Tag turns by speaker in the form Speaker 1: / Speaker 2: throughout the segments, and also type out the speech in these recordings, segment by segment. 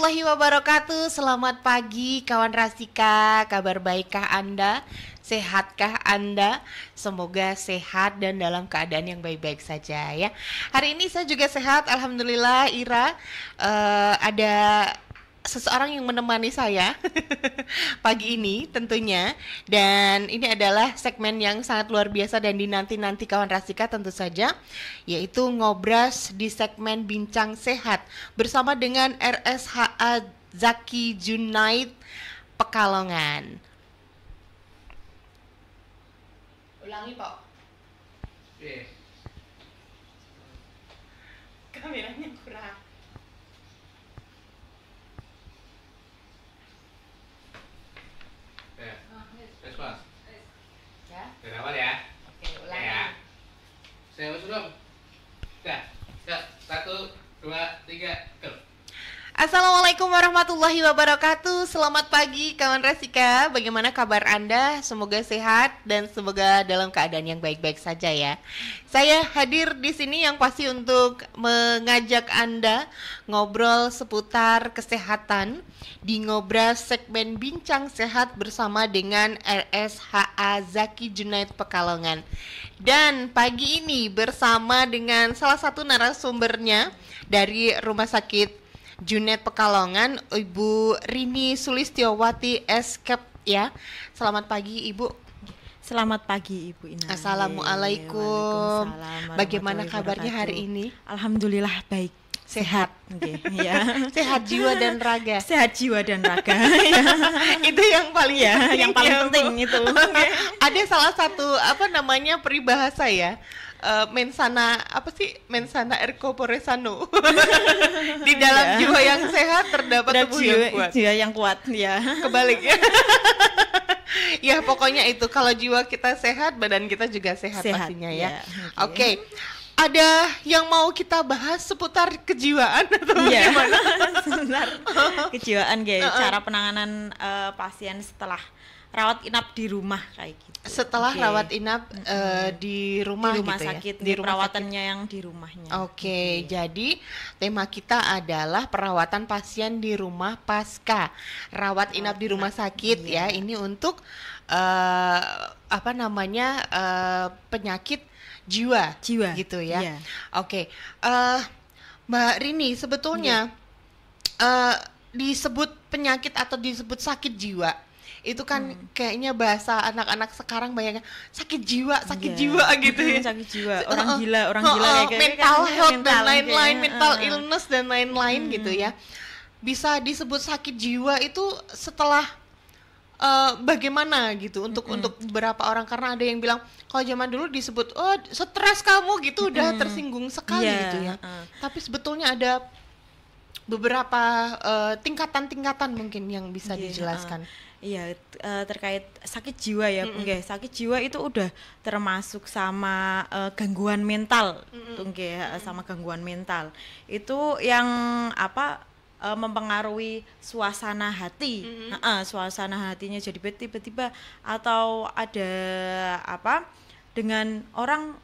Speaker 1: warahmatullahi wabarakatuh. Selamat pagi kawan Rasika. Kabar baikkah Anda? Sehatkah Anda? Semoga sehat dan dalam keadaan yang baik-baik saja ya. Hari ini saya juga sehat, alhamdulillah. Ira, ada seseorang yang menemani saya pagi ini tentunya, dan ini adalah segmen yang sangat luar biasa dan dinanti-nanti kawan Rasika tentu saja, yaitu ngobras di segmen Bincang Sehat bersama dengan RSHA Zaki Junaid Pekalongan. Ulangi Pak. Kameranya kurang.
Speaker 2: Mas.
Speaker 1: Ya.
Speaker 2: Dari awal ya.
Speaker 1: Oke, ulangi.
Speaker 2: Ya. Saya usul dong. Dah. 1, 2, 3, go.
Speaker 1: Assalamualaikum warahmatullahi wabarakatuh. Selamat pagi kawan Rasika. Bagaimana kabar Anda? Semoga sehat dan semoga dalam keadaan yang baik-baik saja ya. Saya hadir di sini yang pasti untuk mengajak Anda ngobrol seputar kesehatan di Ngobras segmen Bincang Sehat bersama dengan RSHA Zaki Junaid Pekalongan. Dan pagi ini bersama dengan salah satu narasumbernya dari Rumah Sakit Junaid Pekalongan, Ibu Rini Sulistiowati SCAP ya. Selamat pagi Ibu.
Speaker 3: Selamat pagi Ibu Ina.
Speaker 1: Assalamualaikum. Bagaimana kabarnya hari ini?
Speaker 3: Alhamdulillah baik.
Speaker 1: Sehat.
Speaker 3: Okay, ya.
Speaker 1: Sehat jiwa dan raga.
Speaker 3: Sehat jiwa dan raga.
Speaker 1: Itu yang paling
Speaker 3: ya, yang paling penting itu.
Speaker 1: Okay. Ada salah satu peribahasa ya. Mensana ercorpore sano. Di dalam jiwa yang sehat terdapat tubuh yang kuat.
Speaker 3: Jiwa yang kuat ya.
Speaker 1: Kebalik ya. Ya pokoknya itu, kalau jiwa kita sehat, badan kita juga sehat pastinya ya. Oke. Ada yang mau kita bahas seputar kejiwaan atau bagaimana?
Speaker 3: Sebentar. Kejiwaan guys, cara penanganan pasien setelah rawat inap di rumah kayak gitu.
Speaker 1: Setelah rawat inap di rumah
Speaker 3: gitu
Speaker 1: ya?
Speaker 3: Sakit, di perawatannya yang di rumahnya.
Speaker 1: Oke, jadi tema kita adalah perawatan pasien di rumah pasca rawat inap di rumah sakit ya. Ini untuk penyakit jiwa gitu ya.
Speaker 3: Iya.
Speaker 1: Oke, Mbak Rini, sebetulnya disebut penyakit atau disebut sakit jiwa itu kan kayaknya bahasa anak-anak sekarang banyaknya sakit jiwa gitu ya.
Speaker 3: Sakit jiwa, orang gila kayak
Speaker 1: mental
Speaker 3: kan,
Speaker 1: health dan lain-lain, mental illness dan lain-lain gitu ya. Bisa disebut sakit jiwa itu setelah bagaimana gitu untuk beberapa orang, karena ada yang bilang kalau zaman dulu disebut stres kamu gitu udah tersinggung sekali gitu ya. Tapi sebetulnya ada beberapa tingkatan-tingkatan mungkin yang bisa dijelaskan.
Speaker 3: Iya, terkait sakit jiwa ya, sakit jiwa itu udah termasuk sama gangguan mental, sama gangguan mental. Itu yang mempengaruhi suasana hati, suasana hatinya jadi tiba-tiba, atau ada dengan orang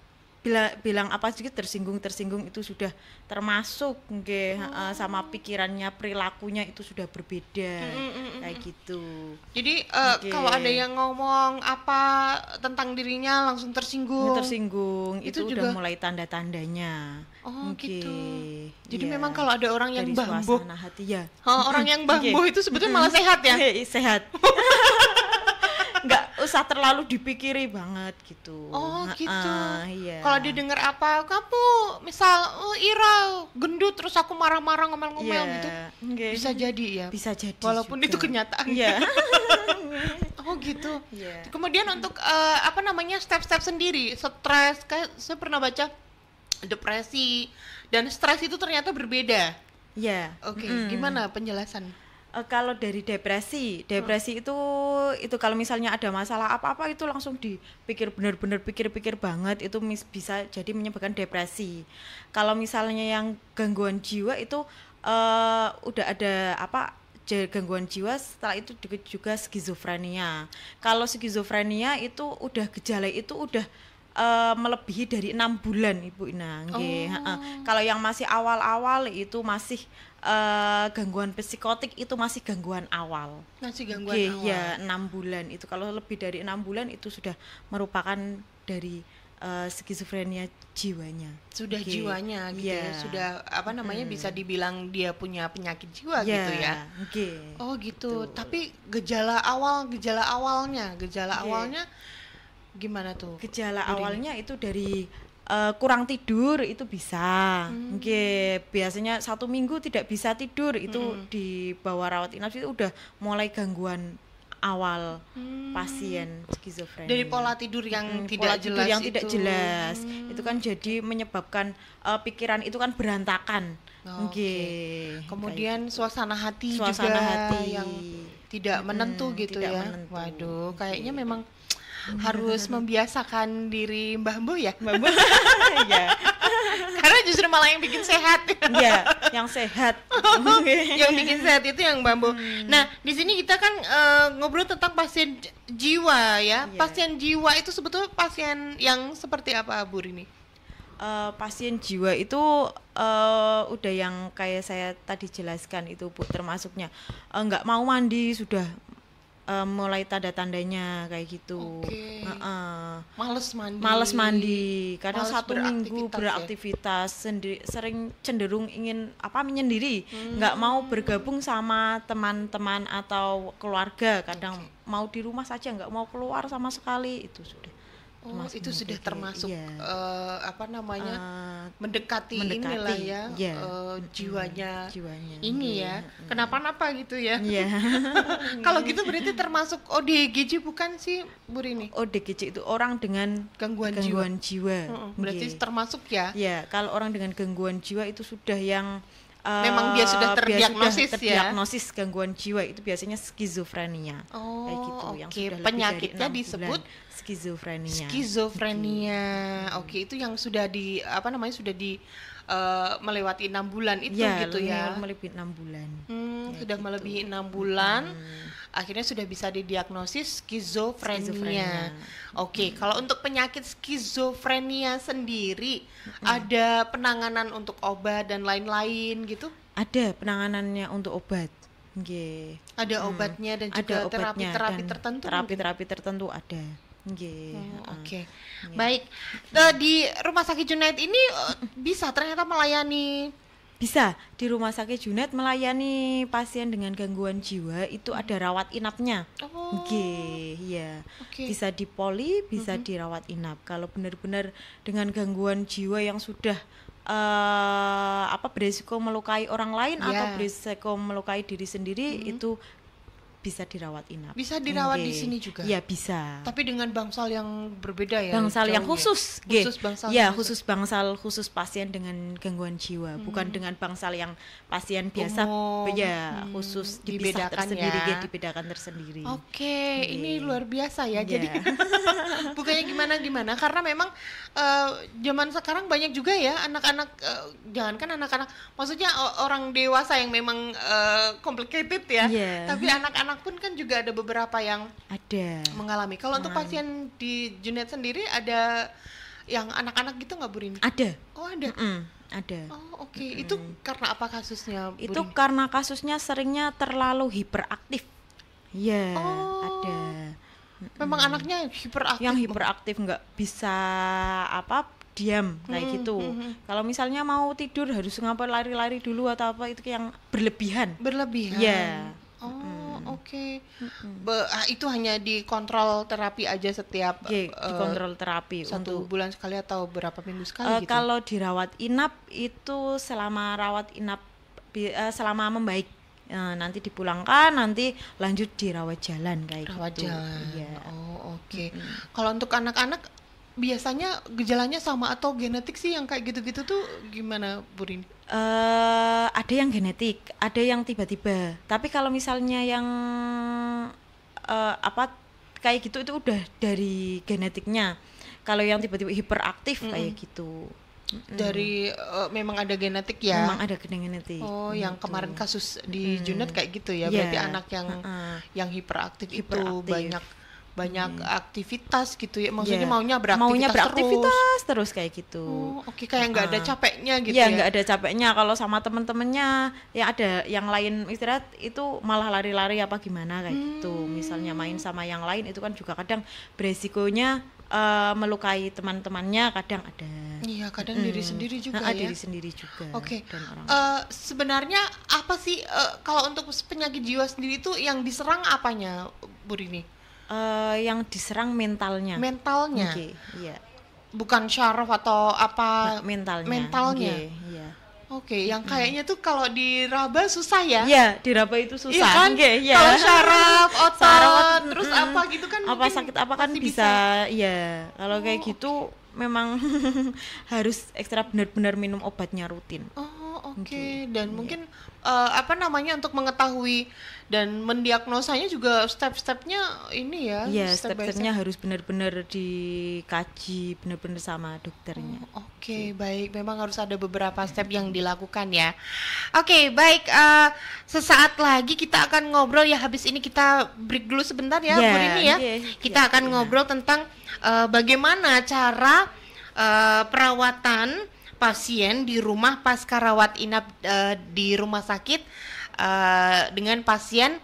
Speaker 3: bilang apa sedikit tersinggung itu sudah termasuk sama pikirannya, perilakunya itu sudah berbeda kayak gitu.
Speaker 1: Jadi kalau ada yang ngomong apa tentang dirinya langsung tersinggung
Speaker 3: itu
Speaker 1: juga
Speaker 3: udah mulai tanda-tandanya.
Speaker 1: Gitu. Jadi memang kalau ada orang yang bambu,
Speaker 3: hati ya.
Speaker 1: Orang yang bambu itu sebetulnya malah sehat ya.
Speaker 3: Sehat. Nggak usah terlalu dipikiri banget gitu.
Speaker 1: Gitu.
Speaker 3: Iya.
Speaker 1: Kalau didengar apa, kamu misal Ira gendut terus aku marah-marah ngomel-ngomel gitu, bisa jadi ya.
Speaker 3: Bisa jadi.
Speaker 1: Walaupun
Speaker 3: juga.
Speaker 1: itu kenyataan.
Speaker 3: Iya.
Speaker 1: Gitu.
Speaker 3: Yeah.
Speaker 1: Kemudian untuk step-step sendiri, stres, kayak saya pernah baca depresi dan stres itu ternyata berbeda.
Speaker 3: Iya.
Speaker 1: Oke, gimana penjelasan?
Speaker 3: Kalau dari depresi itu kalau misalnya ada masalah apa-apa itu langsung dipikir, benar-benar pikir-pikir banget, itu bisa jadi menyebabkan depresi. Kalau misalnya yang gangguan jiwa itu udah ada gangguan jiwa, setelah itu juga skizofrenia. Kalau skizofrenia itu udah gejala itu udah melebihi dari 6 bulan Ibu Ina. Kalau yang masih awal-awal itu masih gangguan psikotik itu masih gangguan awal.
Speaker 1: Masih gangguan
Speaker 3: Oke,
Speaker 1: awal.
Speaker 3: ya 6 bulan itu. Kalau lebih dari 6 bulan itu sudah merupakan dari skizofrenia jiwanya.
Speaker 1: Sudah
Speaker 3: Oke.
Speaker 1: jiwanya gitu ya.
Speaker 3: Iya.
Speaker 1: Sudah apa namanya bisa dibilang dia punya penyakit jiwa
Speaker 3: Iya,
Speaker 1: gitu ya.
Speaker 3: oke.
Speaker 1: Oh gitu.
Speaker 3: Betul.
Speaker 1: Tapi gejala awalnya
Speaker 3: Oke.
Speaker 1: gimana tuh?
Speaker 3: Gejala
Speaker 1: Bu Rini?
Speaker 3: awalnya itu dari kurang tidur itu bisa. Oke, biasanya 1 minggu tidak bisa tidur itu di bawah rawat inap itu udah mulai gangguan awal pasien skizofrenia.
Speaker 1: Dari pola tidur yang
Speaker 3: Pola
Speaker 1: tidak
Speaker 3: tidur
Speaker 1: jelas
Speaker 3: yang tidak
Speaker 1: itu.
Speaker 3: jelas. Itu kan jadi menyebabkan pikiran itu kan berantakan. Oke.
Speaker 1: Kemudian suasana hati
Speaker 3: Suasana
Speaker 1: juga
Speaker 3: hati.
Speaker 1: yang tidak menentu gitu
Speaker 3: tidak
Speaker 1: ya.
Speaker 3: menentu.
Speaker 1: Waduh, kayaknya memang harus membiasakan diri Mbah Mbo ya.
Speaker 3: Mbak Bu. Iya.
Speaker 1: Karena justru malah yang bikin sehat.
Speaker 3: Iya, yang sehat.
Speaker 1: Yang bikin sehat itu yang Mbah Mbo. Nah, di sini kita kan ngobrol tentang pasien jiwa ya.
Speaker 3: Iya.
Speaker 1: Pasien jiwa itu sebetulnya pasien yang seperti apa, Bu Rini?
Speaker 3: Pasien jiwa itu udah yang kayak saya tadi jelaskan itu Bu, termasuknya nggak mau mandi sudah mulai tanda-tandanya kayak gitu.
Speaker 1: Oke. Males mandi.
Speaker 3: Males mandi, kadang
Speaker 1: Males
Speaker 3: 1 minggu beraktivitas sering cenderung ingin menyendiri, nggak mau bergabung sama teman-teman atau keluarga, kadang mau di rumah saja nggak mau keluar sama sekali, itu sudah.
Speaker 1: Oh,
Speaker 3: termasuk
Speaker 1: itu sudah
Speaker 3: kayak
Speaker 1: termasuk
Speaker 3: iya.
Speaker 1: mendekati
Speaker 3: Mendekati,
Speaker 1: inilah ya,
Speaker 3: iya.
Speaker 1: jiwanya.
Speaker 3: Jiwanya.
Speaker 1: Ini ya, kenapa-napa gitu ya.
Speaker 3: Iya.
Speaker 1: Kalau gitu berarti termasuk ODGJ bukan sih, Bu Rini?
Speaker 3: ODGJ itu orang dengan
Speaker 1: Gangguan
Speaker 3: jiwa.
Speaker 1: Berarti
Speaker 3: Nggih.
Speaker 1: termasuk ya.
Speaker 3: Ya, kalau orang dengan gangguan jiwa itu sudah yang
Speaker 1: Memang dia sudah terdiagnosis ya?
Speaker 3: terdiagnosis gangguan jiwa itu biasanya skizofrenia.
Speaker 1: Oh,
Speaker 3: kayak gitu yang
Speaker 1: oke.
Speaker 3: sudah lebih
Speaker 1: Penyakitnya
Speaker 3: dari 6
Speaker 1: disebut
Speaker 3: bulan. Skizofrenia.
Speaker 1: Skizofrenia. Oke, itu yang sudah sudah melewati 6 bulan itu
Speaker 3: Ya,
Speaker 1: gitu ya.
Speaker 3: melebihi 6 bulan.
Speaker 1: Sudah melebihi 6 bulan, akhirnya sudah bisa didiagnosis skizofrenia. Oke, kalau untuk penyakit skizofrenia sendiri, ada penanganan untuk obat dan lain-lain gitu?
Speaker 3: Ada penanganannya untuk obat. Nggih.
Speaker 1: Ada obatnya dan
Speaker 3: Ada
Speaker 1: juga
Speaker 3: obatnya
Speaker 1: terapi-terapi
Speaker 3: dan
Speaker 1: tertentu?
Speaker 3: terapi-terapi tertentu ada. Nggih.
Speaker 1: Oke, baik. Di Rumah Sakit Junaid ini bisa ternyata melayani.
Speaker 3: Bisa di Rumah Sakit Junaid melayani pasien dengan gangguan jiwa itu ada rawat inapnya.
Speaker 1: Oh,
Speaker 3: Nggih, iya.
Speaker 1: oke.
Speaker 3: Bisa di poli, bisa dirawat inap. Kalau benar-benar dengan gangguan jiwa yang sudah berisiko melukai orang lain
Speaker 1: Ya.
Speaker 3: atau berisiko melukai diri sendiri itu bisa dirawat inap.
Speaker 1: Bisa dirawat di
Speaker 3: Nggih.
Speaker 1: sini juga?
Speaker 3: Iya, bisa.
Speaker 1: Tapi dengan bangsal yang berbeda ya?
Speaker 3: Bangsal yang
Speaker 1: jauh ya?
Speaker 3: khusus, nggih.
Speaker 1: Khusus bangsal
Speaker 3: Ya,
Speaker 1: yang
Speaker 3: khusus bangsal khusus pasien dengan gangguan jiwa, bukan dengan bangsal yang pasien biasa.
Speaker 1: Umum.
Speaker 3: Ya, khusus dipisah
Speaker 1: Dibedakan
Speaker 3: tersendiri,
Speaker 1: ya.
Speaker 3: nggih, dibedakan tersendiri.
Speaker 1: Oke, ini
Speaker 3: Nggih.
Speaker 1: luar biasa ya.
Speaker 3: Iya.
Speaker 1: Jadi bukannya gimana-gimana, karena memang zaman sekarang banyak juga ya anak-anak, jangankan anak-anak, maksudnya orang dewasa yang memang complicated ya.
Speaker 3: Iya.
Speaker 1: Tapi anak-anak pun kan juga ada beberapa yang
Speaker 3: Ada.
Speaker 1: mengalami. Kalau untuk pasien di Junaid sendiri ada yang anak-anak gitu nggak, Bu Rini?
Speaker 3: Ada.
Speaker 1: Oh, ada.
Speaker 3: Ada.
Speaker 1: Oh, oke. Itu karena apa kasusnya, Bu
Speaker 3: Itu
Speaker 1: Rini?
Speaker 3: karena kasusnya seringnya terlalu hiperaktif. Iya,
Speaker 1: Oh.
Speaker 3: ada.
Speaker 1: Memang anaknya hiperaktif.
Speaker 3: Yang hiperaktif nggak bisa diam kayak gitu. Kalau misalnya mau tidur harus ngapain lari-lari dulu atau apa itu yang berlebihan.
Speaker 1: Berlebihan.
Speaker 3: Iya.
Speaker 1: Oh, oke. Itu hanya dikontrol terapi aja setiap
Speaker 3: Oke, dikontrol terapi
Speaker 1: 1
Speaker 3: untuk
Speaker 1: bulan sekali atau berapa minggu sekali gitu?
Speaker 3: kalau dirawat inap itu selama rawat inap selama membaik. Nanti dipulangkan, nanti lanjut dirawat jalan kayak
Speaker 1: Rawat
Speaker 3: gitu.
Speaker 1: jalan.
Speaker 3: Iya.
Speaker 1: Oh, oke. Kalau untuk anak-anak biasanya gejalanya sama atau genetik sih yang kayak gitu-gitu tuh gimana, Bu Rini?
Speaker 3: Ada yang genetik, ada yang tiba-tiba. Tapi kalau misalnya yang kayak gitu itu udah dari genetiknya. Kalau yang tiba-tiba hiperaktif kayak gitu.
Speaker 1: Dari memang ada genetik ya?
Speaker 3: Memang ada genetik.
Speaker 1: Oh, yang
Speaker 3: gitu.
Speaker 1: kemarin kasus di Junaid kayak gitu ya?
Speaker 3: Iya.
Speaker 1: Berarti anak yang hiperaktif itu
Speaker 3: Hiperaktif.
Speaker 1: banyak banyak aktivitas gitu ya. Maksudnya maunya beraktivitas,
Speaker 3: beraktivitas terus kayak gitu.
Speaker 1: Oh, oke, kayak nggak ada capeknya gitu
Speaker 3: Iya,
Speaker 1: ya.
Speaker 3: nggak ada capeknya. Kalau sama temen-temennya ya ada yang lain istirahat itu malah lari-lari apa gimana kayak gitu. Misalnya main sama yang lain itu kan juga kadang beresikonya melukai teman-temannya, kadang ada.
Speaker 1: Iya, kadang diri sendiri juga ya.
Speaker 3: Diri sendiri juga.
Speaker 1: Oke.
Speaker 3: Dan orang
Speaker 1: Sebenarnya apa sih kalau untuk penyakit jiwa sendiri itu yang diserang apanya, Bu Rini?
Speaker 3: yang diserang mentalnya.
Speaker 1: Mentalnya.
Speaker 3: Oke, iya.
Speaker 1: Bukan syaraf atau apa?
Speaker 3: Mentalnya.
Speaker 1: Mentalnya.
Speaker 3: Iya.
Speaker 1: Oke, yang kayaknya tuh kalau diraba susah ya?
Speaker 3: Iya, diraba itu susah.
Speaker 1: Iya kan?
Speaker 3: Iya.
Speaker 1: Kalau syaraf, otot,
Speaker 3: Saraf,
Speaker 1: terus apa gitu kan?
Speaker 3: apa
Speaker 1: mungkin
Speaker 3: sakit apa kan
Speaker 1: masih
Speaker 3: bisa. Iya. Kalau kayak gitu memang harus ekstra benar-benar minum obatnya rutin.
Speaker 1: Oh, oke. Dan mungkin untuk mengetahui dan mendiagnosanya juga step-stepnya ini ya.
Speaker 3: Iya,
Speaker 1: step by
Speaker 3: step-stepnya harus benar-benar dikaji benar-benar sama dokternya.
Speaker 1: Oke, baik. Memang harus ada beberapa step yang dilakukan ya. Oke, baik. Sesaat lagi kita akan ngobrol ya. Habis ini kita break dulu sebentar ya, Bu Rini ya. Kita akan ngobrol tentang bagaimana cara perawatan pasien di rumah pasca rawat inap di rumah sakit dengan pasien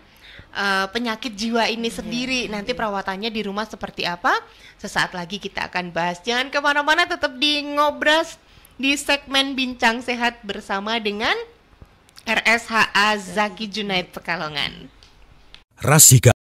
Speaker 1: penyakit jiwa ini sendiri. Nanti perawatannya di rumah seperti apa? Sesaat lagi kita akan bahas. Jangan kemana-mana, tetap di Ngobras di segmen Bincang Sehat bersama dengan RSHA Zaki Junaid Pekalongan.
Speaker 4: Rasika.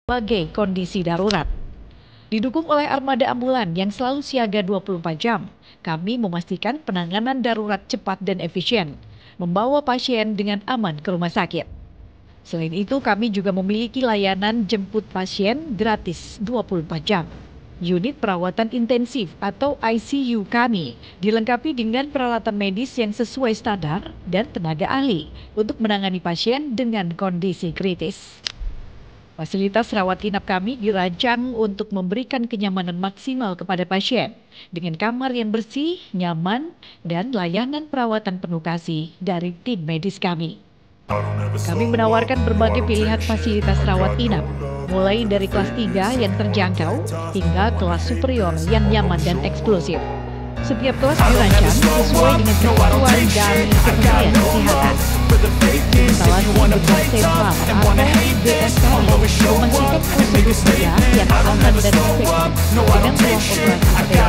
Speaker 5: Sebagai kondisi darurat. Didukung oleh armada ambulan yang selalu siaga 24 jam, kami memastikan penanganan darurat cepat dan efisien, membawa pasien dengan aman ke rumah sakit. Selain itu, kami juga memiliki layanan jemput pasien gratis 24 jam. Unit perawatan intensif atau ICU kami dilengkapi dengan peralatan medis yang sesuai standar dan tenaga ahli untuk menangani pasien dengan kondisi kritis. Fasilitas rawat inap kami dirancang untuk memberikan kenyamanan maksimal kepada pasien dengan kamar yang bersih, nyaman, dan layanan perawatan penuh kasih dari tim medis kami. Kami menawarkan berbagai pilihan fasilitas rawat inap, mulai dari kelas 3 yang terjangkau hingga kelas superior yang nyaman dan eksklusif. Setiap kelas dirancang sesuai dengan ketentuan dari Kementerian Kesehatan. Instalasi beban sentral atau BSKI memastikan prosedur kerja yang aman dan efektif dengan ruang operasi steril dan tenaga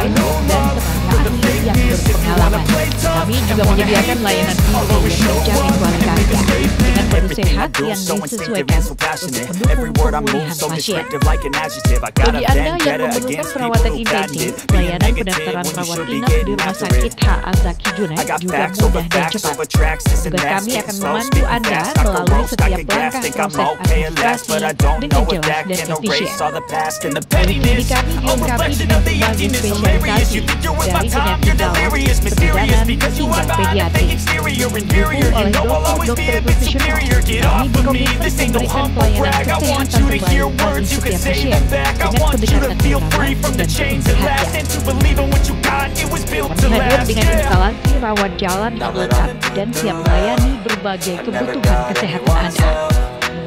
Speaker 5: ahli yang berpengalaman. Kami juga menyediakan layanan gizi yang menjamin kualitasnya dengan menu sehat yang disesuaikan untuk mendukung pemulihan pasien. Bagi Anda yang memerlukan perawatan intensif, layanan pendaftaran rawat inap di Rumah Sakit H.A. Zaki Junaid juga mudah dan cepat. Tugas kami akan membantu Anda melalui setiap langkah proses administrasi dengan jelas dan efisien. Klinik kami dilengkapi dengan berbagai spesialisasi dari penyakit dalam, kebidanan, hingga pediatri. Didukung oleh dokter-dokter profesional, kami berkomitmen memberikan pelayanan kesehatan terbaik bagi setiap pasien dengan pendekatan pertama dan perhatian. Kami hadir dengan instalasi rawat jalan yang lengkap dan siap melayani berbagai kebutuhan kesehatan Anda.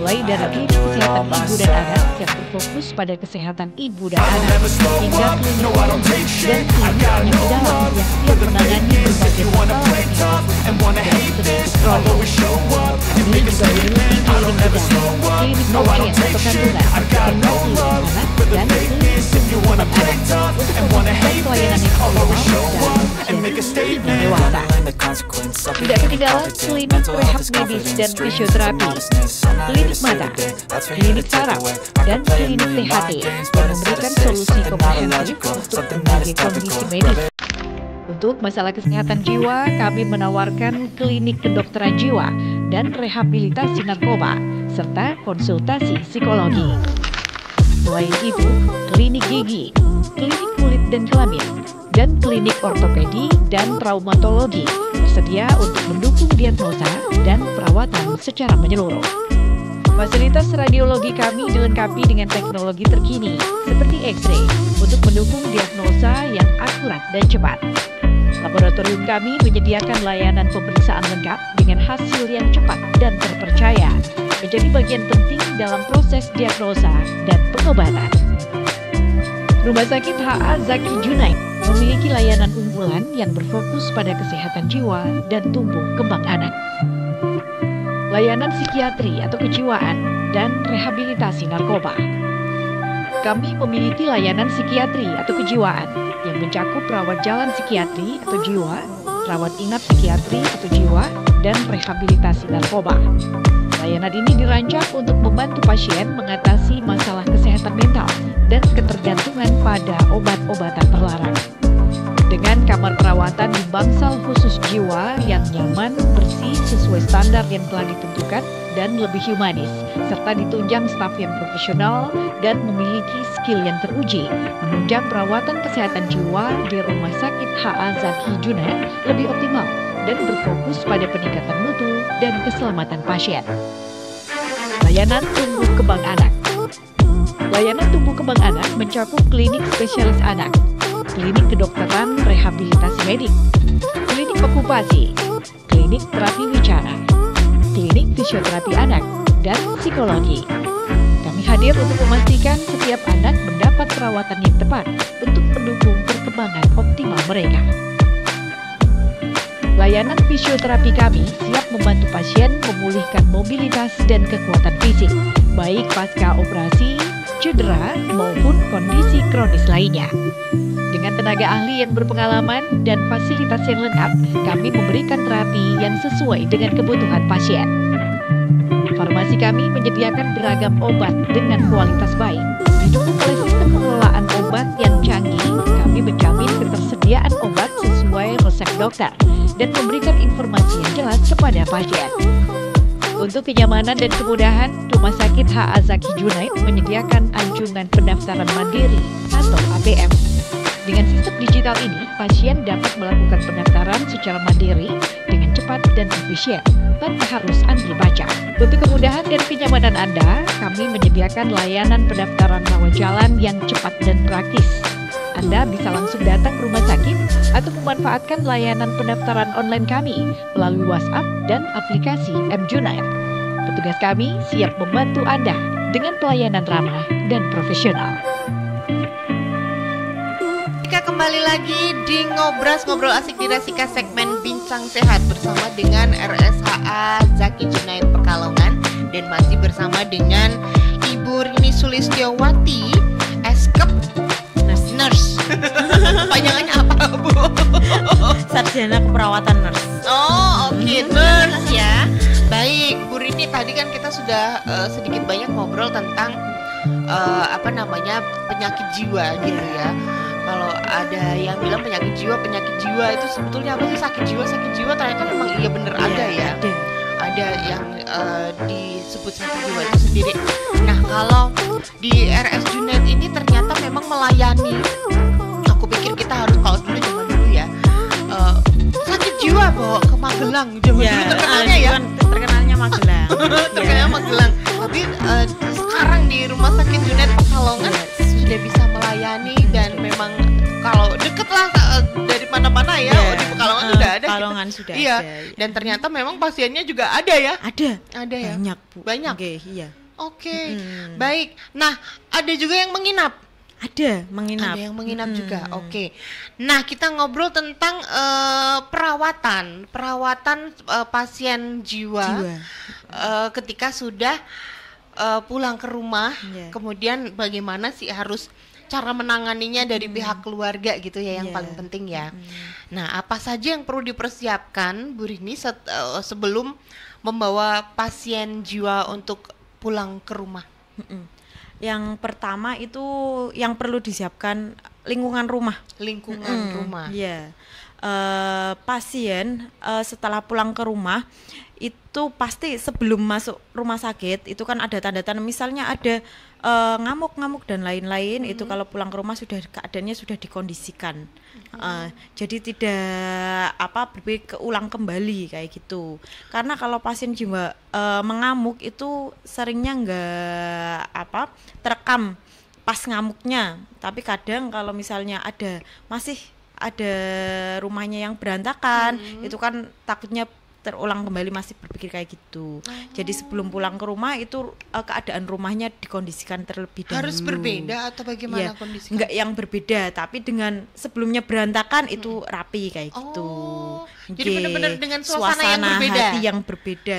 Speaker 5: Mulai dari klinik kesehatan ibu dan anak yang berfokus pada kesehatan ibu dan anak, hingga klinik umum dan klinik penyakit dalam yang siap menangani berbagai masalah kesehatan dan penyakit kronis. Kami juga memiliki klinik bedah, klinik pasien atau kandungan, klinik anak, dan klinik tumbuh kembang anak untuk memberikan pelayanan yang optimal dan yang dewasa. Tidak ketinggalan klinik rehab medis dan fisioterapi, klinik mata, klinik saraf, dan klinik THT yang memberikan solusi komprehensif untuk berbagai kondisi medis. Untuk masalah kesehatan jiwa, kami menawarkan klinik kedokteran jiwa dan rehabilitasi narkoba, serta konsultasi psikologi. Selain itu, klinik gigi, klinik kulit dan kelamin, dan klinik ortopedi dan traumatologi tersedia untuk mendukung diagnosa dan perawatan secara menyeluruh. Fasilitas radiologi kami dilengkapi dengan teknologi terkini seperti X-ray untuk mendukung diagnosa yang akurat dan cepat. Laboratorium kami menyediakan layanan pemeriksaan lengkap dengan hasil yang cepat dan terpercaya, menjadi bagian penting dalam proses diagnosa dan pengobatan. Rumah Sakit H.A. Zaki Junaid memiliki layanan unggulan yang berfokus pada kesehatan jiwa dan tumbuh kembang anak. Layanan psikiatri atau kejiwaan, dan rehabilitasi narkoba. Kami memiliki layanan psikiatri atau kejiwaan yang mencakup rawat jalan psikiatri atau jiwa, rawat inap psikiatri atau jiwa, dan rehabilitasi narkoba. Layanan ini dirancang untuk membantu pasien mengatasi masalah kesehatan mental dan ketergantungan pada obat-obatan terlarang. Dengan kamar perawatan di bangsal khusus jiwa yang nyaman, bersih, sesuai standar yang telah ditentukan, dan lebih humanis, serta ditunjang staf yang profesional dan memiliki skill yang teruji, menunjang perawatan kesehatan jiwa di Rumah Sakit H.A. Zaki Junaid lebih optimal dan berfokus pada peningkatan mutu dan keselamatan pasien. Layanan tumbuh kembang anak. Layanan tumbuh kembang anak mencakup klinik spesialis anak, klinik kedokteran rehabilitasi medik, klinik okupasi, klinik terapi wicara, klinik fisioterapi anak, dan psikologi. Kami hadir untuk memastikan setiap anak mendapat perawatan yang tepat untuk mendukung perkembangan optimal mereka. Layanan fisioterapi kami siap membantu pasien memulihkan mobilitas dan kekuatan fisik, baik pasca operasi, cedera, maupun kondisi kronis lainnya. Dengan tenaga ahli yang berpengalaman dan fasilitas yang lengkap, kami memberikan terapi yang sesuai dengan kebutuhan pasien. Farmasi kami menyediakan beragam obat dengan kualitas baik. Didukung oleh sistem pengelolaan obat yang canggih, kami menjamin ketersediaan obat sesuai resep dokter dan memberikan informasi yang jelas kepada pasien. Untuk kenyamanan dan kemudahan, Rumah Sakit H.A. Zaki Junaid menyediakan anjungan pendaftaran mandiri atau APM. Dengan sistem digital ini, pasien dapat melakukan pendaftaran secara mandiri dengan cepat dan efisien, tanpa harus antri baca. Untuk kemudahan dan kenyamanan Anda, kami menyediakan layanan pendaftaran rawat jalan yang cepat dan praktis. Anda bisa langsung datang ke rumah sakit atau memanfaatkan layanan pendaftaran online kami melalui WhatsApp dan aplikasi M-Junaid. Petugas kami siap membantu Anda dengan pelayanan ramah dan profesional.
Speaker 1: kembali lagi di Ngobrol Asik di Rasika segmen Bincang Sehat bersama dengan RSHA Zaki Junaid Pekalongan dan masih bersama dengan Ibu Rini Sulistiowati, Eskep Nurse. Panjangannya apa, Bu?
Speaker 3: Sarjana keperawatan nurse.
Speaker 1: Oh, oke, nurse ya. Baik, Bu Rini, tadi kan kita sudah sedikit banyak ngobrol tentang penyakit jiwa gitu ya. Kalau ada yang bilang penyakit jiwa itu sebetulnya apa sih? Sakit jiwa ternyata memang iya bener ada ya. Ada yang disebut sakit jiwa itu sendiri. Nah, kalau di RS Junaid ini ternyata memang melayani. Aku pikir kita harus, kalau dulu zaman dulu ya, sakit jiwa bawa ke Magelang zaman dulu terkenalnya ya.
Speaker 3: Terkenalnya Magelang.
Speaker 1: Terkenalnya Magelang. Tapi sekarang di Rumah Sakit Junaid Pekalongan sudah bisa melayani dan memang kalau deket lah dari mana-mana ya, di Pekalongan sudah ada.
Speaker 3: Pekalongan sudah
Speaker 1: iya.
Speaker 3: ada.
Speaker 1: Dan ternyata memang pasiennya juga ada ya.
Speaker 3: Ada
Speaker 1: ya.
Speaker 3: Banyak, Bu.
Speaker 1: Banyak.
Speaker 3: Oke.
Speaker 1: Baik. Nah, ada juga yang menginap.
Speaker 3: Ada yang
Speaker 1: menginap juga. Oke. Nah, kita ngobrol tentang perawatan pasien jiwa. Ketika sudah pulang ke rumah, kemudian bagaimana sih harus cara menanganinya dari pihak keluarga gitu ya, yang paling penting ya. Nah, apa saja yang perlu dipersiapkan, Bu Rini, sebelum membawa pasien jiwa untuk pulang ke rumah?
Speaker 3: Yang pertama itu yang perlu disiapkan lingkungan rumah. Iya. Pasien setelah pulang ke rumah itu pasti sebelum masuk rumah sakit itu kan ada tanda-tanda, misalnya ada ngamuk-ngamuk dan lain-lain. Itu kalau pulang ke rumah keadaannya sudah dikondisikan. Jadi tidak berulang kembali kayak gitu. Karena kalau pasien jiwa mengamuk itu seringnya nggak terekam pas ngamuknya. Tapi kadang kalau misalnya masih ada rumahnya yang berantakan, itu kan takutnya terulang kembali, masih berpikir kayak gitu. Jadi sebelum pulang ke rumah itu keadaan rumahnya dikondisikan terlebih dahulu.
Speaker 1: Harus berbeda atau bagaimana kondisinya?
Speaker 3: Enggak yang berbeda, tapi dengan sebelumnya berantakan itu rapi kayak gitu.
Speaker 1: Jadi benar-benar dengan suasana yang berbeda.
Speaker 3: Hati yang berbeda,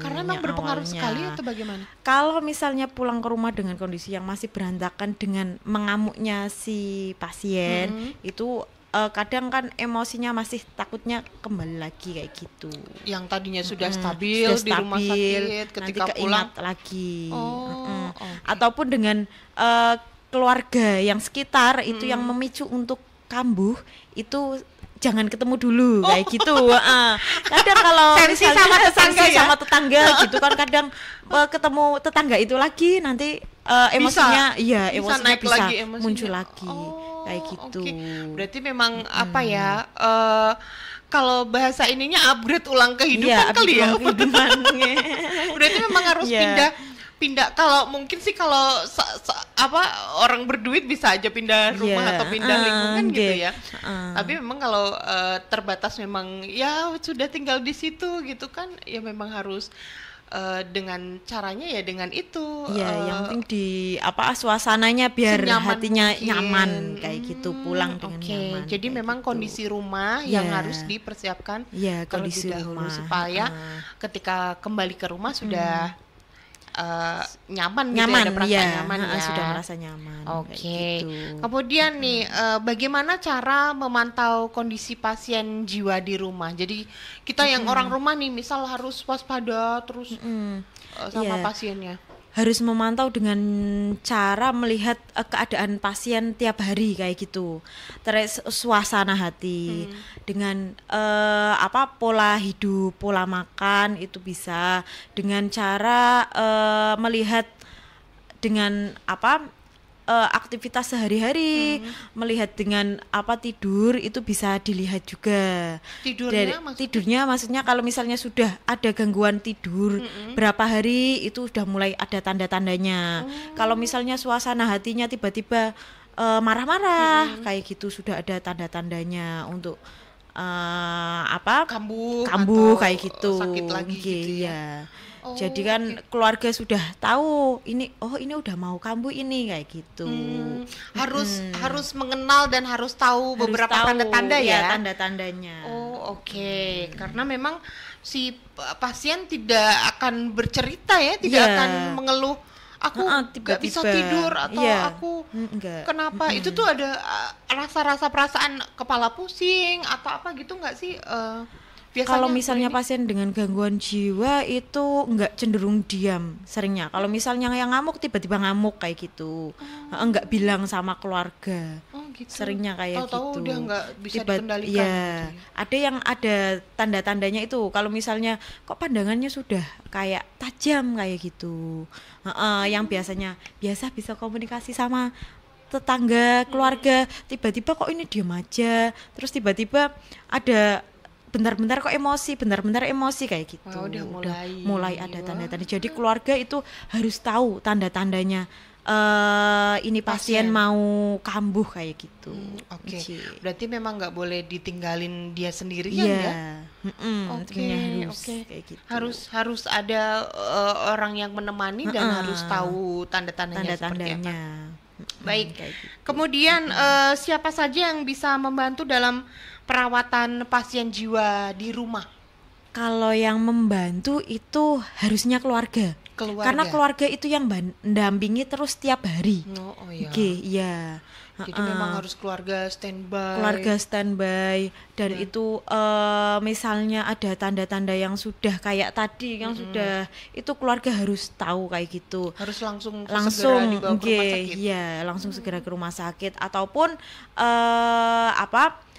Speaker 1: karena memang berpengaruh sekali atau bagaimana?
Speaker 3: Kalau misalnya pulang ke rumah dengan kondisi yang masih berantakan dengan mengamuknya si pasien, itu kadang kan emosinya masih takutnya kembali lagi kayak gitu.
Speaker 1: Yang tadinya sudah stabil di rumah sakit, ketika
Speaker 3: nanti
Speaker 1: pulang
Speaker 3: lagi. Ataupun dengan keluarga yang sekitar itu yang memicu untuk kambuh, itu jangan ketemu dulu kayak gitu. Kadang kalau misalnya sama tetangga gitu kan, kadang ketemu tetangga itu lagi nanti emosinya bisa muncul lagi kayak gitu.
Speaker 1: Berarti memang kalau bahasa ininya upgrade ulang kehidupan kali ya. Berarti memang harus pindah. Kalau mungkin sih kalau orang berduit bisa aja pindah rumah atau pindah lingkungan gitu ya. Tapi memang kalau terbatas memang ya sudah tinggal di situ gitu kan, ya memang harus dengan caranya ya dengan itu.
Speaker 3: Yang penting suasananya biar hatinya nyaman kayak gitu, pulang dengan nyaman.
Speaker 1: Jadi memang gitu. Kondisi rumah yang harus dipersiapkan terlebih dahulu supaya ketika kembali ke rumah sudah nyaman gitu, ada perasaan nyaman ya.
Speaker 3: Sudah merasa nyaman.
Speaker 1: Gitu. Kemudian nih, bagaimana cara memantau kondisi pasien jiwa di rumah? Jadi kita yang orang rumah nih, misal harus waspada terus sama pasiennya.
Speaker 3: Harus memantau dengan cara melihat keadaan pasien tiap hari kayak gitu. Terus suasana hati dengan pola hidup, pola makan itu bisa dengan cara melihat dengan aktivitas sehari-hari, melihat dengan tidur itu bisa dilihat juga. Tidurnya maksudnya kalau misalnya sudah ada gangguan tidur berapa hari itu sudah mulai ada tanda-tandanya. Kalau misalnya suasana hatinya tiba-tiba marah-marah kayak gitu, sudah ada tanda-tandanya untuk
Speaker 1: kambuh
Speaker 3: kayak gitu.
Speaker 1: Sakit lagi gitu ya.
Speaker 3: Jadi kan keluarga sudah tahu ini, oh ini udah mau kambuh ini kayak gitu.
Speaker 1: Harus mengenal dan harus tahu beberapa
Speaker 3: Harus tahu,
Speaker 1: tanda-tanda ya.
Speaker 3: Tanda-tandanya.
Speaker 1: Oh, oke. Karena memang si pasien tidak akan bercerita ya, tidak akan mengeluh aku nggak bisa tidur atau aku
Speaker 3: enggak.
Speaker 1: Kenapa. Itu tuh ada rasa-rasa perasaan kepala pusing atau apa gitu nggak sih? Biasanya
Speaker 3: Kalau misalnya pasien dengan gangguan jiwa itu enggak cenderung diam seringnya. Kalau misalnya yang ngamuk tiba-tiba ngamuk kayak gitu, enggak bilang sama keluarga.
Speaker 1: gitu.
Speaker 3: Seringnya kayak
Speaker 1: Tahu-tahu
Speaker 3: gitu.
Speaker 1: udah nggak bisa dikendalikan gitu ya.
Speaker 3: Ada yang ada tanda-tandanya itu. Kalau misalnya kok pandangannya sudah kayak tajam kayak gitu. Yang biasanya biasa bisa komunikasi sama tetangga, keluarga, tiba-tiba kok ini diam aja. Terus tiba-tiba ada bentar-bentar kok emosi, bentar-bentar emosi kayak gitu.
Speaker 1: Wah, udah
Speaker 3: mulai ada tanda-tanda. Jadi keluarga itu harus tahu tanda-tandanya. Ini pasien mau kambuh kayak gitu.
Speaker 1: Oke.
Speaker 3: Cie.
Speaker 1: Berarti memang nggak boleh ditinggalin dia sendirian
Speaker 3: Iya.
Speaker 1: ya.
Speaker 3: Oke. Kayak gitu.
Speaker 1: Harus ada orang yang menemani dan harus tahu tanda-tandanya seperti apa.
Speaker 3: Tanda-tandanya.
Speaker 1: Baik.
Speaker 3: Kayak gitu.
Speaker 1: Kemudian siapa saja yang bisa membantu dalam perawatan pasien jiwa di rumah?
Speaker 3: Kalau yang membantu itu harusnya keluarga. Karena keluarga itu yang mendampingi terus tiap hari.
Speaker 1: Oh iya.
Speaker 3: Oke, iya.
Speaker 1: Jadi memang harus keluarga standby.
Speaker 3: Keluarga standby dan itu misalnya ada tanda-tanda yang sudah kayak tadi yang sudah itu keluarga harus tahu kayak gitu.
Speaker 1: Harus langsung
Speaker 3: Langsung
Speaker 1: segera dibawa ke rumah sakit.
Speaker 3: Iya, langsung segera ke rumah sakit ataupun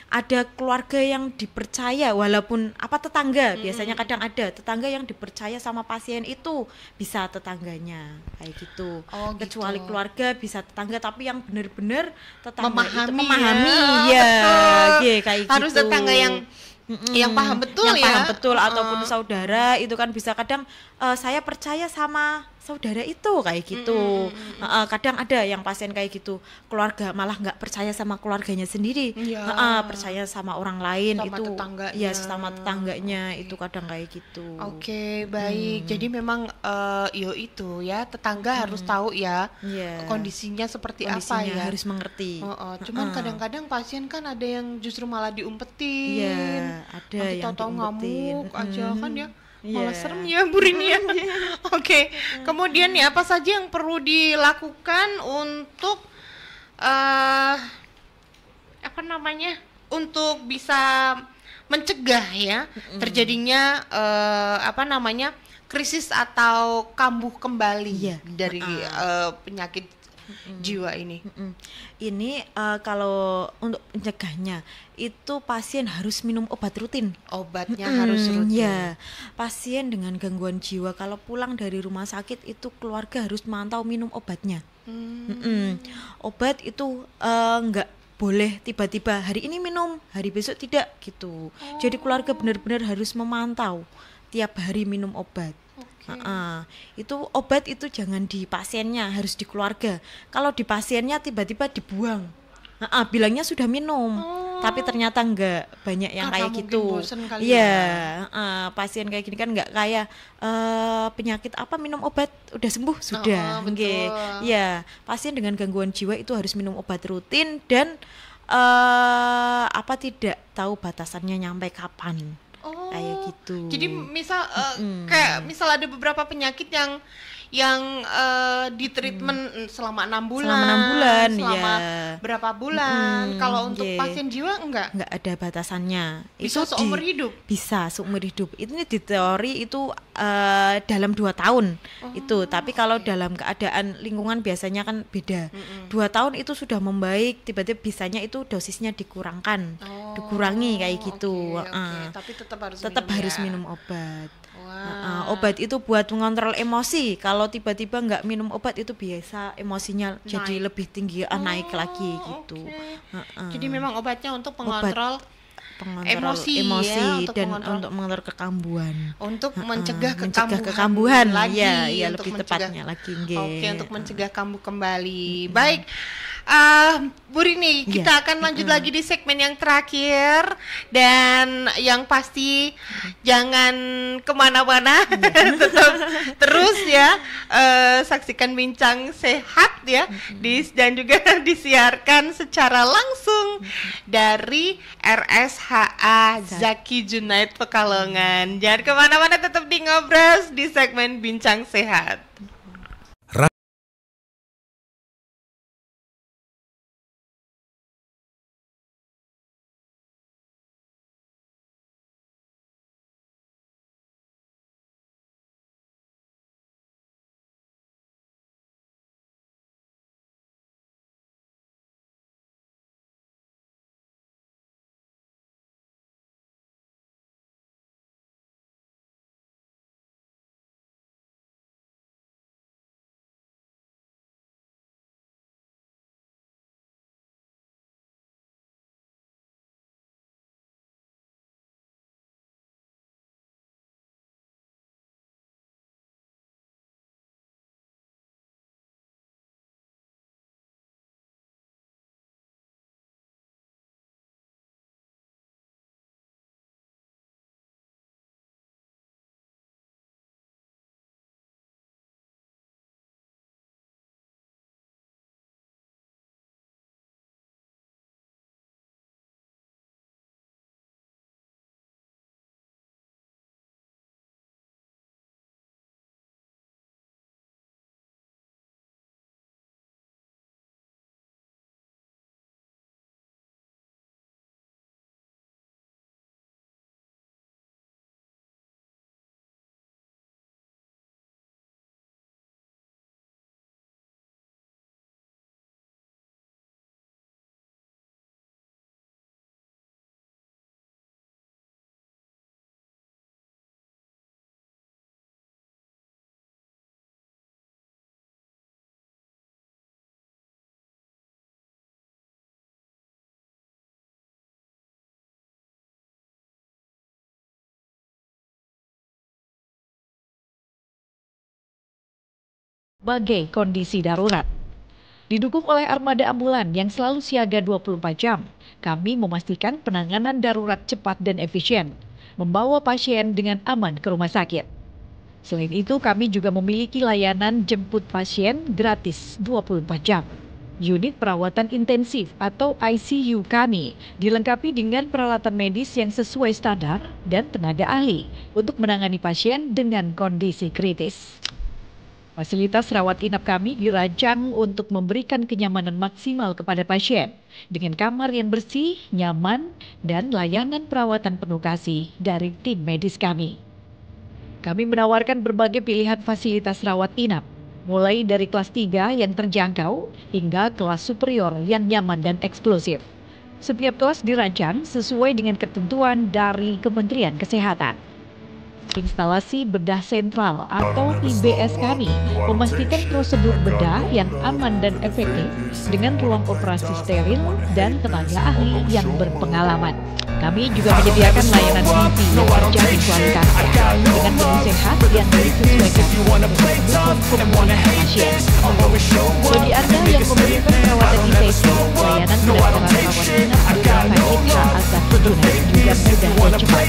Speaker 3: ada keluarga yang dipercaya walaupun tetangga biasanya kadang ada tetangga yang dipercaya sama pasien itu bisa tetangganya kayak gitu.
Speaker 1: Oh,
Speaker 3: Kecuali
Speaker 1: gitu.
Speaker 3: keluarga bisa tetangga tapi yang benar-benar tetangga itu
Speaker 1: Memahami
Speaker 3: memahami
Speaker 1: ya.
Speaker 3: ya kayak
Speaker 1: Harus
Speaker 3: gitu.
Speaker 1: tetangga yang paham betul
Speaker 3: yang
Speaker 1: ya.
Speaker 3: paham betul ataupun saudara itu kan bisa kadang saya percaya sama saudara itu kayak gitu. Kadang ada yang pasien kayak gitu keluarga malah nggak percaya sama keluarganya sendiri.
Speaker 1: Iya.
Speaker 3: Percaya sama orang lain
Speaker 1: Sama
Speaker 3: itu
Speaker 1: tetangganya.
Speaker 3: ya sama tetangganya itu kadang kayak gitu.
Speaker 1: Oke, baik. Jadi memang itu ya tetangga harus tahu ya
Speaker 3: Iya.
Speaker 1: kondisinya seperti
Speaker 3: Kondisinya
Speaker 1: apa ya.
Speaker 3: harus mengerti.
Speaker 1: Cuman kadang-kadang pasien kan ada yang justru malah diumpetin.
Speaker 3: Iya, ada
Speaker 1: Nanti
Speaker 3: yang
Speaker 1: tahu-tahu
Speaker 3: diumpetin.
Speaker 1: ngamuk aja kan ya.
Speaker 3: Iya.
Speaker 1: Malah serem ya Bu Rini ya. Oke. Kemudian ya apa saja yang perlu dilakukan untuk untuk bisa mencegah ya terjadinya krisis atau kambuh kembali
Speaker 3: Iya.
Speaker 1: dari penyakit jiwa ini.
Speaker 3: Ini kalau untuk mencegahnya itu pasien harus minum obat rutin.
Speaker 1: Obatnya harus rutin.
Speaker 3: Ya, pasien dengan gangguan jiwa kalau pulang dari rumah sakit itu keluarga harus mantau minum obatnya. Obat itu nggak boleh tiba-tiba hari ini minum, hari besok tidak gitu. Jadi keluarga benar-benar harus memantau tiap hari minum obat. Itu obat itu jangan di pasiennya, harus di keluarga. Kalau di pasiennya tiba-tiba dibuang, bilangnya sudah minum, tapi ternyata enggak, banyak yang
Speaker 1: Karena
Speaker 3: kayak
Speaker 1: mungkin
Speaker 3: gitu.
Speaker 1: bosen kali
Speaker 3: Iya,
Speaker 1: ya.
Speaker 3: pasien kayak gini kan enggak kayak penyakit apa minum obat udah sembuh sudah.
Speaker 1: Betul.
Speaker 3: Iya, pasien dengan gangguan jiwa itu harus minum obat rutin dan tidak tahu batasannya nyampe kapan. Kayak gitu.
Speaker 1: Jadi kayak misal ada beberapa penyakit yang di treatment selama 6 bulan.
Speaker 3: Selama 6 bulan,
Speaker 1: selama
Speaker 3: ya.
Speaker 1: berapa bulan. Kalau untuk
Speaker 3: Iya.
Speaker 1: pasien jiwa enggak?
Speaker 3: Nggak ada batasannya.
Speaker 1: Bisa seumur hidup?
Speaker 3: Bisa seumur hidup. Ini di teori itu dalam 2 tahun itu. Tapi kalau dalam keadaan lingkungan biasanya kan beda. 2 tahun itu sudah membaik, tiba-tiba bisanya itu dosisnya dikurangkan, dikurangi kayak gitu.
Speaker 1: Oke. Tapi tetap
Speaker 3: Harus
Speaker 1: minum
Speaker 3: minum obat.
Speaker 1: Wah.
Speaker 3: Obat itu buat mengontrol emosi. Kalau tiba-tiba nggak minum obat itu biasa emosinya jadi lebih tinggi, naik lagi gitu.
Speaker 1: Jadi memang obatnya untuk mengontrol
Speaker 3: pengontrol
Speaker 1: Emosi
Speaker 3: emosi
Speaker 1: ya, untuk
Speaker 3: dan
Speaker 1: mengontrol.
Speaker 3: untuk mengontrol kekambuhan.
Speaker 1: Untuk mencegah
Speaker 3: mencegah
Speaker 1: kekambuhan
Speaker 3: kekambuhan
Speaker 1: lagi,
Speaker 3: ya
Speaker 1: untuk
Speaker 3: lebih
Speaker 1: mencegah-
Speaker 3: tepatnya lagi nggih.
Speaker 1: Oke, untuk mencegah kambuh kembali. Baik, Bu Rini,
Speaker 3: Iya.
Speaker 1: kita akan lanjut lagi di segmen yang terakhir, dan yang pasti jangan kemana-mana, tetap terus ya saksikan Bincang Sehat ya, dan juga disiarkan secara langsung dari RSHA Zaki Junaid Pekalongan. Jangan kemana-mana, tetap di Ngobras di segmen Bincang Sehat.
Speaker 5: Sebagai kondisi darurat. Didukung oleh armada ambulan yang selalu siaga 24 jam, kami memastikan penanganan darurat cepat dan efisien, membawa pasien dengan aman ke rumah sakit. Selain itu, kami juga memiliki layanan jemput pasien gratis 24 jam. Unit perawatan intensif atau ICU kami dilengkapi dengan peralatan medis yang sesuai standar dan tenaga ahli untuk menangani pasien dengan kondisi kritis. Fasilitas rawat inap kami dirancang untuk memberikan kenyamanan maksimal kepada pasien dengan kamar yang bersih, nyaman, dan layanan perawatan penuh kasih dari tim medis kami. Kami menawarkan berbagai pilihan fasilitas rawat inap, mulai dari kelas 3 yang terjangkau hingga kelas superior yang nyaman dan eksklusif. Setiap kelas dirancang sesuai dengan ketentuan dari Kementerian Kesehatan. Instalasi bedah sentral atau IBS kami memastikan prosedur bedah yang aman dan efektif dengan ruang operasi steril dan tenaga ahli yang berpengalaman. Kami juga menyediakan layanan TV yang terjamin kualitasnya dengan menu sehat yang disesuaikan dengan kebutuhan pasien. Bagi Anda yang memerlukan perawatan intensif, layanan pendaftaran rawat inap di Rumah Sakit Azaki Junaid juga mudah dan cepat.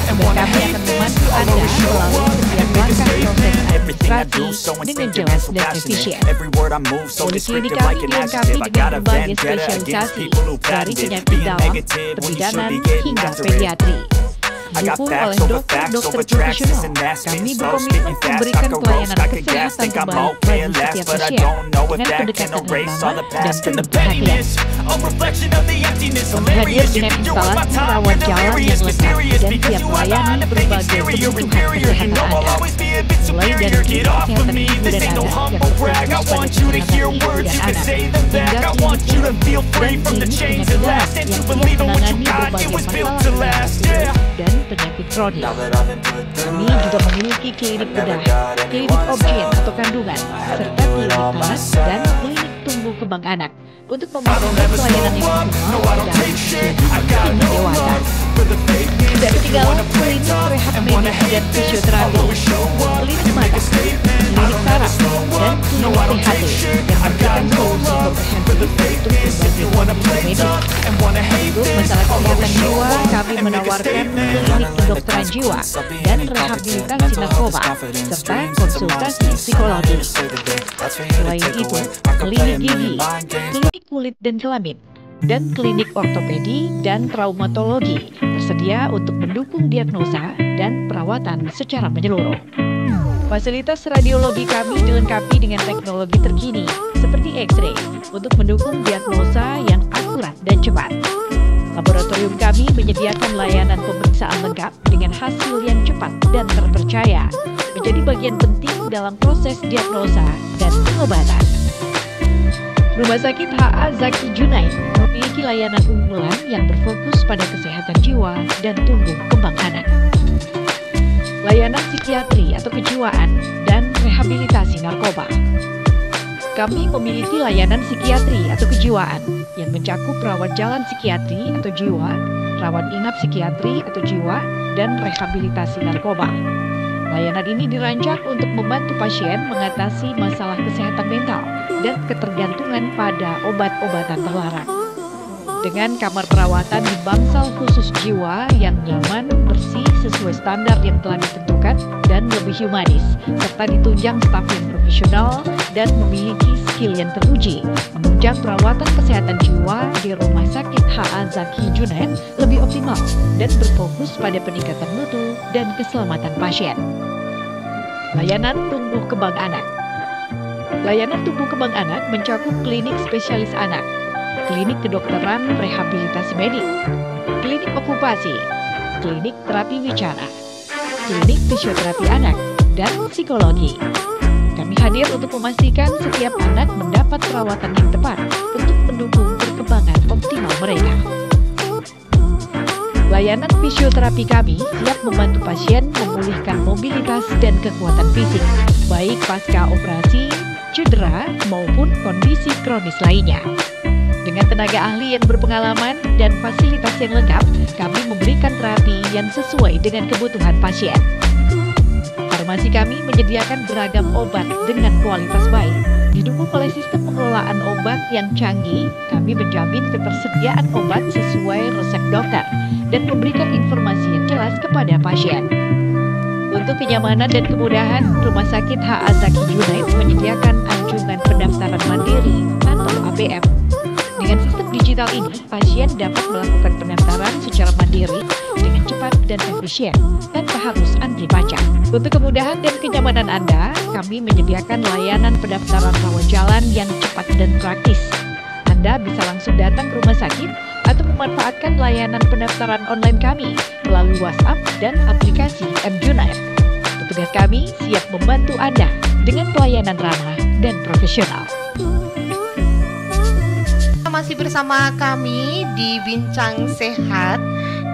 Speaker 5: Dan kami akan membantu Anda melalui setiap langkah proses administrasi dengan jelas dan efisien. Poliklinik kami dilengkapi dengan berbagai spesialisasi dari penyakit dalam, kebidanan, hingga pediatri. Didukung oleh dokter-dokter profesional, kami berkomitmen memberikan pelayanan kesehatan terbaik bagi setiap pasien dengan pendekatan yang ramah dan penuh perhatian. Kami hadir dengan instalasi rawat jalan yang lengkap dan siap melayani berbagai kebutuhan kesehatan Anda. Mulai dari klinik kesehatan ibu dan anak yang berfokus pada kesehatan ibu dan anak, hingga klinik dan penyakit dalam yang siap menangani berbagai masalah kesehatan dan penyakit kronis. Kami juga memiliki klinik bedah, klinik objek atau kandungan, serta klinik anak dan klinik tumbuh kembang anak untuk memastikan pelayanan yang optimal dari usia dini hingga dewasa. Tidak ketinggalan klinik rehab medis dan fisioterapi, klinik mata, klinik saraf, dan klinik THT yang memberikan solusi komprehensif untuk berbagai kondisi medis. Untuk masalah kesehatan jiwa, kami menawarkan klinik kedokteran jiwa dan rehabilitasi narkoba serta konsultasi psikologi. Selain itu, klinik gigi, klinik kulit dan kelamin, dan klinik ortopedi dan traumatologi tersedia untuk mendukung diagnosa dan perawatan secara menyeluruh. Fasilitas radiologi kami dilengkapi dengan teknologi terkini seperti X-ray untuk mendukung diagnosa yang akurat dan cepat. Laboratorium kami menyediakan layanan pemeriksaan lengkap dengan hasil yang cepat dan terpercaya, menjadi bagian penting dalam proses diagnosa dan pengobatan. Rumah Sakit HA Zaki Junaid memiliki layanan unggulan yang berfokus pada kesehatan jiwa dan tumbuh kembang anak. Layanan psikiatri atau kejiwaan dan rehabilitasi narkoba. Kami memiliki layanan psikiatri atau kejiwaan yang mencakup rawat jalan psikiatri atau jiwa, rawat inap psikiatri atau jiwa, dan rehabilitasi narkoba. Layanan ini dirancang untuk membantu pasien mengatasi masalah kesehatan mental dan ketergantungan pada obat-obatan terlarang. Dengan kamar perawatan di bangsal khusus jiwa yang nyaman, bersih, sesuai standar yang telah ditentukan, dan lebih humanis, serta ditunjang staf yang profesional dan memiliki skill yang teruji, menunjang perawatan kesehatan jiwa di Rumah Sakit HA Zaki Junaid lebih optimal dan berfokus pada peningkatan mutu dan keselamatan pasien. Layanan tumbuh kembang anak. Layanan tumbuh kembang anak mencakup klinik spesialis anak, klinik kedokteran rehabilitasi medik, klinik okupasi, klinik terapi wicara, klinik fisioterapi anak, dan psikologi. Kami hadir untuk memastikan setiap anak mendapat perawatan yang tepat untuk mendukung perkembangan optimal mereka. Layanan fisioterapi kami siap membantu pasien memulihkan mobilitas dan kekuatan fisik, baik pasca operasi, cedera, maupun kondisi kronis lainnya. Dengan tenaga ahli yang berpengalaman dan fasilitas yang lengkap, kami memberikan terapi yang sesuai dengan kebutuhan pasien. Farmasi kami menyediakan beragam obat dengan kualitas baik. Didukung oleh sistem pengelolaan obat yang canggih, kami menjamin ketersediaan obat sesuai resep dokter dan memberikan informasi yang jelas kepada pasien. Untuk kenyamanan dan kemudahan, Rumah Sakit HA Zaki Junaid menyediakan anjungan pendaftaran mandiri atau APM. Dengan sistem digital ini, pasien dapat melakukan pendaftaran secara mandiri dengan cepat dan efisien tanpa harus antri panjang. Untuk kemudahan dan kenyamanan Anda, kami menyediakan layanan pendaftaran rawat jalan yang cepat dan praktis. Anda bisa langsung datang ke rumah sakit atau memanfaatkan layanan pendaftaran online kami melalui WhatsApp dan aplikasi M-Junaid. Petugas kami siap membantu Anda dengan pelayanan ramah dan profesional.
Speaker 1: Masih bersama kami di Bincang Sehat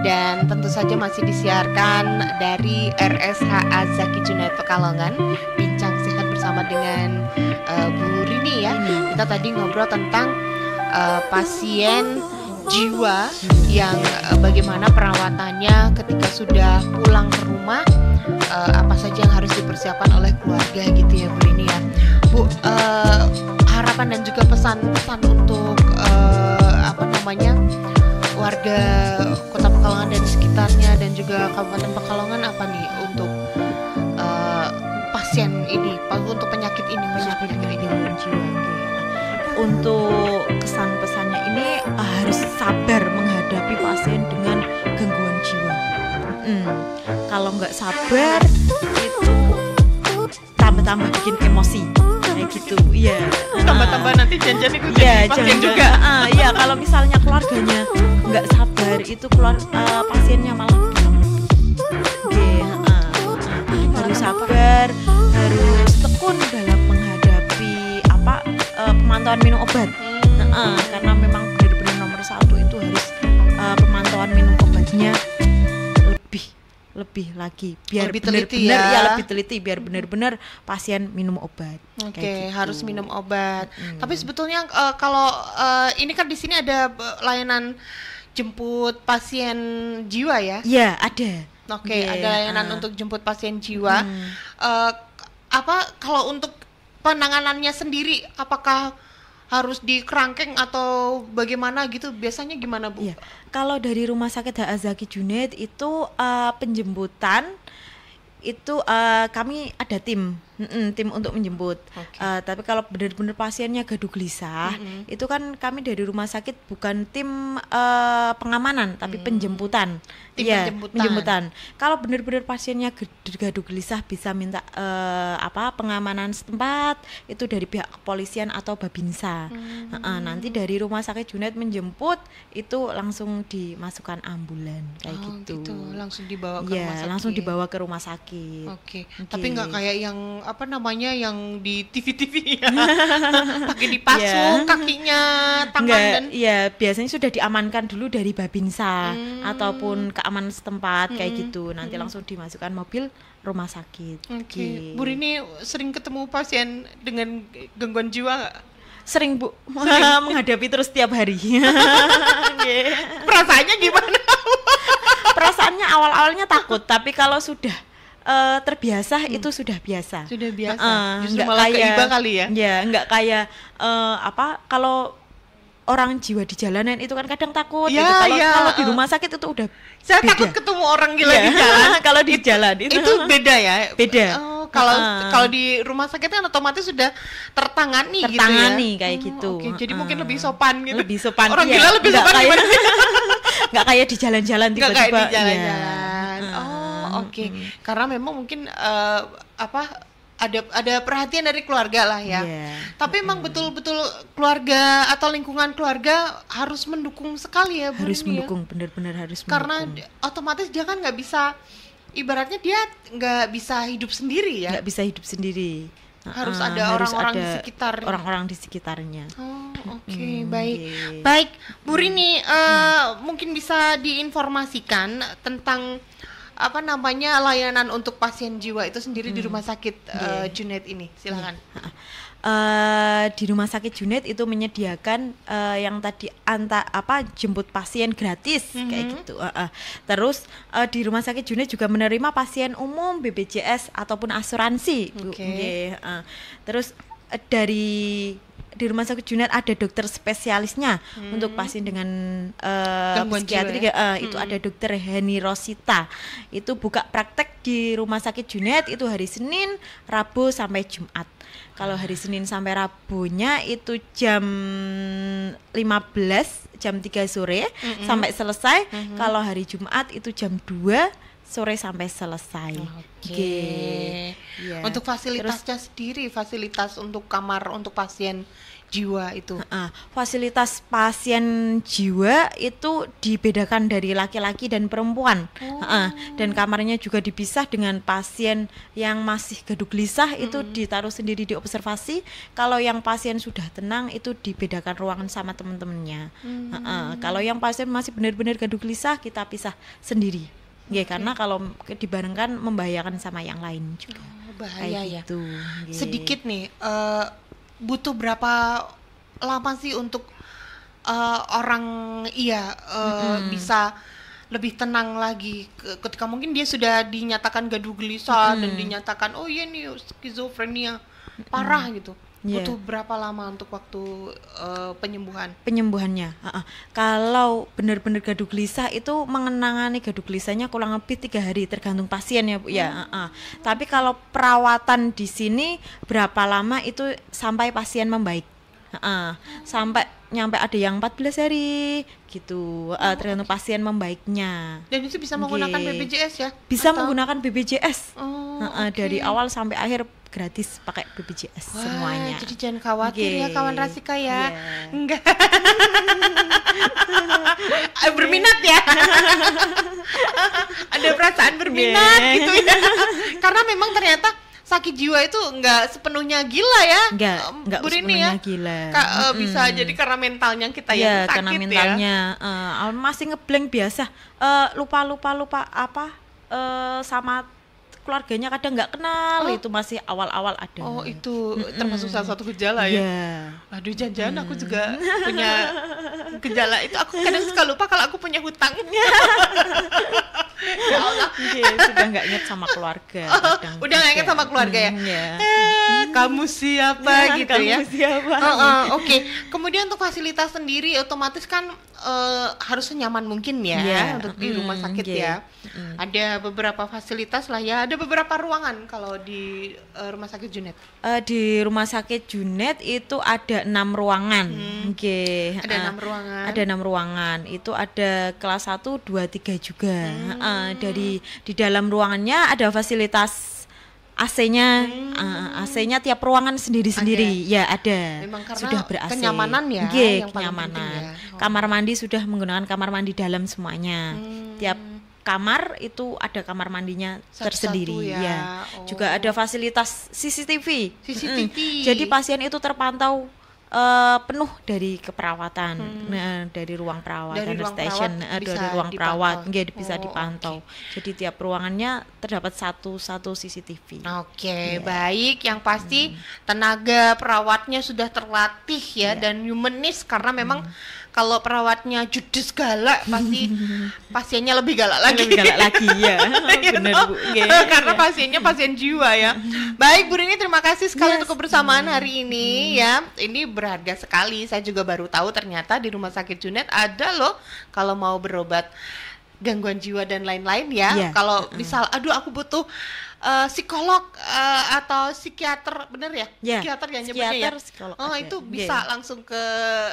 Speaker 1: dan tentu saja masih disiarkan dari RSHA Zaki Junaid Pekalongan. Bincang Sehat bersama dengan Bu Rini ya. Kita tadi ngobrol tentang pasien jiwa yang bagaimana perawatannya ketika sudah pulang ke rumah, apa saja yang harus dipersiapkan oleh keluarga gitu ya Bu Rini ya. Bu, harapan dan juga pesan-pesan untuk warga Kota Pekalongan dan sekitarnya dan juga Kabupaten Pekalongan apa nih untuk pasien ini, untuk penyakit ini, gangguan jiwa.
Speaker 3: Untuk kesan pesannya ini harus sabar menghadapi pasien dengan gangguan jiwa. Kalau nggak sabar itu tambah-tambah bikin emosi. Gitu, iya.
Speaker 1: Tambah-tambah nanti janjian ikut
Speaker 3: jadi
Speaker 1: pasien juga.
Speaker 3: Iya, kalau misalnya keluarganya nggak sabar, itu pasiennya malah bisa melebihi. Harus sabar, harus tekun dalam menghadapi pemantauan minum obat. Karena memang benar-benar nomor satu itu harus pemantauan minum obatnya lebih lagi biar
Speaker 1: lebih teliti
Speaker 3: lebih teliti biar benar-benar pasien minum obat.
Speaker 1: Oke,
Speaker 3: gitu.
Speaker 1: harus minum obat. Tapi sebetulnya kalau ini kan di sini ada layanan jemput pasien jiwa ya?
Speaker 3: Iya, ada.
Speaker 1: Oke,
Speaker 3: Iya,
Speaker 1: ada layanan untuk jemput pasien jiwa. Apa kalau untuk penanganannya sendiri, apakah harus di kerangkeng atau bagaimana gitu? Biasanya gimana, Bu?
Speaker 3: Iya. Kalau dari Rumah Sakit H.A. Zaki Junaid itu penjemputan itu kami ada tim untuk menjemput.
Speaker 1: Oke.
Speaker 3: Tapi kalau benar-benar pasiennya gaduh gelisah, itu kan kami dari rumah sakit bukan tim pengamanan, tapi penjemputan.
Speaker 1: Tim
Speaker 3: Iya,
Speaker 1: penjemputan.
Speaker 3: Kalau benar-benar pasiennya gaduh gelisah bisa minta pengamanan setempat itu dari pihak kepolisian atau Babinsa. Nanti dari Rumah Sakit Junaid menjemput itu langsung dimasukkan ambulan kayak gitu.
Speaker 1: Langsung dibawa ke
Speaker 3: Iya,
Speaker 1: rumah sakit.
Speaker 3: langsung dibawa ke rumah sakit.
Speaker 1: Oke.
Speaker 3: Oke.
Speaker 1: Tapi nggak kayak yang apa namanya yang di TV-TV ya. Pakai dipasung
Speaker 3: Iya.
Speaker 1: kakinya, tangan
Speaker 3: Enggak,
Speaker 1: dan
Speaker 3: iya biasanya sudah diamankan dulu dari Babinsa ataupun keamanan setempat kayak gitu. Nanti langsung dimasukkan mobil rumah sakit.
Speaker 1: Oke. Bu Rini sering ketemu pasien dengan gangguan jiwa nggak?
Speaker 3: Sering Bu, menghadapi terus tiap hari.
Speaker 1: Perasaannya gimana?
Speaker 3: Perasaannya awal-awalnya takut, tapi kalau sudah terbiasa itu sudah biasa.
Speaker 1: Sudah biasa. Justru
Speaker 3: Nggak
Speaker 1: malah keiba kali ya.
Speaker 3: Ya, nggak kayak kalau orang jiwa di jalanan itu kan kadang takut.
Speaker 1: Ya,
Speaker 3: gitu.
Speaker 1: ya,
Speaker 3: Kalau di rumah sakit itu udah
Speaker 1: Saya
Speaker 3: beda.
Speaker 1: takut ketemu orang gila
Speaker 3: Iya.
Speaker 1: di jalan.
Speaker 3: Kalau di jalan
Speaker 1: Itu beda ya.
Speaker 3: Beda.
Speaker 1: Oh, kalau di rumah sakit kan otomatis sudah tertangani gitu ya.
Speaker 3: Tertangani kayak gitu.
Speaker 1: Oke, jadi mungkin lebih sopan gitu.
Speaker 3: Lebih sopan.
Speaker 1: Orang
Speaker 3: iya.
Speaker 1: gila lebih
Speaker 3: Nggak
Speaker 1: sopan
Speaker 3: kayak,
Speaker 1: gimana?
Speaker 3: nggak kayak di jalan-jalan
Speaker 1: Nggak
Speaker 3: tiba-tiba.
Speaker 1: kayak di
Speaker 3: iya.
Speaker 1: jalan-jalan. Oh, oke. Karena memang mungkin ada perhatian dari keluarga lah ya.
Speaker 3: Iya.
Speaker 1: Tapi emang betul-betul keluarga atau lingkungan keluarga harus mendukung sekali ya Bu
Speaker 3: Harus
Speaker 1: Rini ya?
Speaker 3: mendukung, benar-benar harus
Speaker 1: Karena
Speaker 3: mendukung.
Speaker 1: otomatis dia kan nggak bisa, ibaratnya dia nggak bisa hidup sendiri ya.
Speaker 3: Nggak bisa hidup sendiri.
Speaker 1: Harus
Speaker 3: Heeh,
Speaker 1: ada
Speaker 3: harus
Speaker 1: orang-orang di
Speaker 3: ada
Speaker 1: sekitar.
Speaker 3: orang-orang di sekitarnya.
Speaker 1: Oh, oke, baik.
Speaker 3: Oke.
Speaker 1: Baik, Bu Rini, mungkin bisa diinformasikan tentang apa namanya layanan untuk pasien jiwa itu sendiri di rumah sakit Junaid ini. Silakan.
Speaker 3: Di rumah sakit Junaid itu menyediakan yang tadi jemput pasien gratis kayak gitu. Terus di rumah sakit Junaid juga menerima pasien umum, BPJS ataupun asuransi. Bu.
Speaker 1: Oke.
Speaker 3: Nggih, Terus di rumah sakit Junaid ada dokter spesialisnya untuk pasien dengan
Speaker 1: Gangguan
Speaker 3: psikiatri
Speaker 1: jiwa
Speaker 3: itu ada dokter Heni Rosita. Itu buka praktek di rumah sakit Junaid itu hari Senin, Rabu sampai Jumat. Kalau hari Senin sampai Rabunya itu jam 15 jam 3 sore sampai selesai. Kalau hari Jumat itu jam 2 sore sampai selesai.
Speaker 1: Oke.
Speaker 3: Iya.
Speaker 1: Untuk fasilitasnya sendiri, fasilitas untuk kamar untuk pasien jiwa itu.
Speaker 3: Fasilitas pasien jiwa itu dibedakan dari laki-laki dan perempuan. Dan kamarnya juga dipisah dengan pasien yang masih gaduh gelisah itu ditaruh sendiri di observasi. Kalau yang pasien sudah tenang itu dibedakan ruangan sama teman-temannya. Kalau yang pasien masih benar-benar gaduh gelisah kita pisah sendiri. Ya, karena kalau dibarengkan membahayakan sama yang lain juga.
Speaker 1: Bahaya ya.
Speaker 3: Gitu.
Speaker 1: Sedikit nih, butuh berapa lama sih untuk orang bisa lebih tenang lagi ketika mungkin dia sudah dinyatakan gaduh gelisah dan dinyatakan oh iya nih skizofrenia parah gitu. Butuh berapa lama untuk waktu
Speaker 3: penyembuhannya? Kalau benar-benar gaduh gelisah itu mengenangani gaduh gelisahnya kurang lebih 3 hari tergantung pasien ya Bu ya. Tapi kalau perawatan di sini berapa lama itu sampai pasien membaik. Sampai nyampe ada yang 14 hari gitu, tergantung pasien membaiknya.
Speaker 1: Dan itu bisa menggunakan BPJS ya?
Speaker 3: Bisa menggunakan BPJS.
Speaker 1: Okay.
Speaker 3: Dari awal sampai akhir gratis pakai BPJS semuanya.
Speaker 1: Jadi jangan khawatir ya kawan Rasika ya. Enggak. Berminat ya. Ada perasaan berminat gitu ya. Karena memang ternyata sakit jiwa itu enggak sepenuhnya gila ya.
Speaker 3: Enggak
Speaker 1: ya.
Speaker 3: sepenuhnya gila.
Speaker 1: Bisa jadi karena mentalnya kita yang sakit
Speaker 3: karena mentalnya masih ngeblank biasa. Lupa apa sama keluarganya kadang nggak kenal, itu masih awal-awal ada.
Speaker 1: Oh, itu termasuk salah satu gejala ya.
Speaker 3: Iya.
Speaker 1: Aduh, jangan-jangan aku juga punya gejala itu. Aku kadang suka lupa kalau aku punya hutang. Ya Allah.
Speaker 3: Sudah nggak ingat sama keluarga. Kadang
Speaker 1: Udah nggak ingat sama keluarga ya.
Speaker 3: Iya.
Speaker 1: Kamu siapa gitu
Speaker 3: Kamu
Speaker 1: ya?
Speaker 3: siapa?
Speaker 1: Oke. Kemudian untuk fasilitas sendiri otomatis kan harus senyaman mungkin ya
Speaker 3: Iya.
Speaker 1: untuk di rumah sakit
Speaker 3: Iya.
Speaker 1: ya. Ada beberapa fasilitas lah ya. Ada beberapa ruangan kalau di rumah sakit Junet.
Speaker 3: Di rumah sakit Junet itu ada 6 ruangan. Nggih.
Speaker 1: Ada 6 ruangan.
Speaker 3: Ada 6 ruangan. Itu ada kelas 1, 2, 3 juga. Dari di dalam ruangannya ada fasilitas AC-nya. AC-nya tiap ruangan sendiri-sendiri. Ya, ada.
Speaker 1: Memang karena
Speaker 3: sudah ber-AC.
Speaker 1: kenyamanan ya,
Speaker 3: Nggih,
Speaker 1: yang paling penting
Speaker 3: kenyamanan.
Speaker 1: ya.
Speaker 3: Kamar mandi sudah menggunakan kamar mandi dalam semuanya. Tiap kamar itu ada kamar mandinya
Speaker 1: Satu-satu
Speaker 3: tersendiri
Speaker 1: ya.
Speaker 3: ya. Juga ada fasilitas CCTV.
Speaker 1: CCTV.
Speaker 3: Jadi pasien itu terpantau penuh dari keperawatan. Nah, dari ruang perawatan,
Speaker 1: Dari ruang
Speaker 3: station,
Speaker 1: perawat bisa
Speaker 3: dari ruang
Speaker 1: dipantau.
Speaker 3: perawat, bisa
Speaker 1: Oh,
Speaker 3: dipantau. Jadi tiap ruangannya terdapat satu CCTV.
Speaker 1: Oke, baik. Yang pasti tenaga perawatnya sudah terlatih ya dan humanis karena memang kalau perawatnya judes galak pasti pasiennya lebih galak lagi.
Speaker 3: Lebih galak lagi ya.
Speaker 1: Iya
Speaker 3: Bener
Speaker 1: toh?
Speaker 3: Bu. Nggih.
Speaker 1: Karena pasiennya pasien jiwa ya. Baik Bu Rini, terima kasih sekali untuk kebersamaan hari ini ya. Ini berharga sekali. Saya juga baru tahu ternyata di Rumah Sakit Junet ada loh kalau mau berobat gangguan jiwa dan lain-lain ya.
Speaker 3: Iya.
Speaker 1: Kalau misal aduh aku butuh psikolog atau psikiater, bener ya?
Speaker 3: Ya,
Speaker 1: Psikiater yang nyebutnya ya.
Speaker 3: psikiater, psikolog
Speaker 1: Oh,
Speaker 3: ada.
Speaker 1: itu
Speaker 3: Nggih.
Speaker 1: bisa langsung ke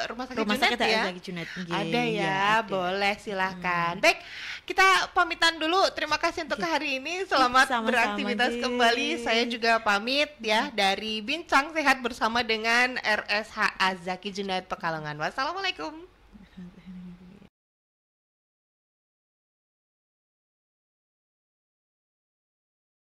Speaker 1: Rumah Sakit
Speaker 3: Rumah
Speaker 1: Junet
Speaker 3: sakit
Speaker 1: ya.
Speaker 3: Rumah Sakit Junet. Nggih,
Speaker 1: Ada ya,
Speaker 3: iya, ada.
Speaker 1: boleh silahkan. Baik, kita pamitan dulu. Terima kasih untuk hari ini. Selamat
Speaker 3: Sama-sama,
Speaker 1: beraktivitas
Speaker 3: Nggih.
Speaker 1: kembali. Saya juga pamit ya dari Bincang Sehat bersama dengan RSH Zaki Junaid Pekalongan. Wassalamualaikum.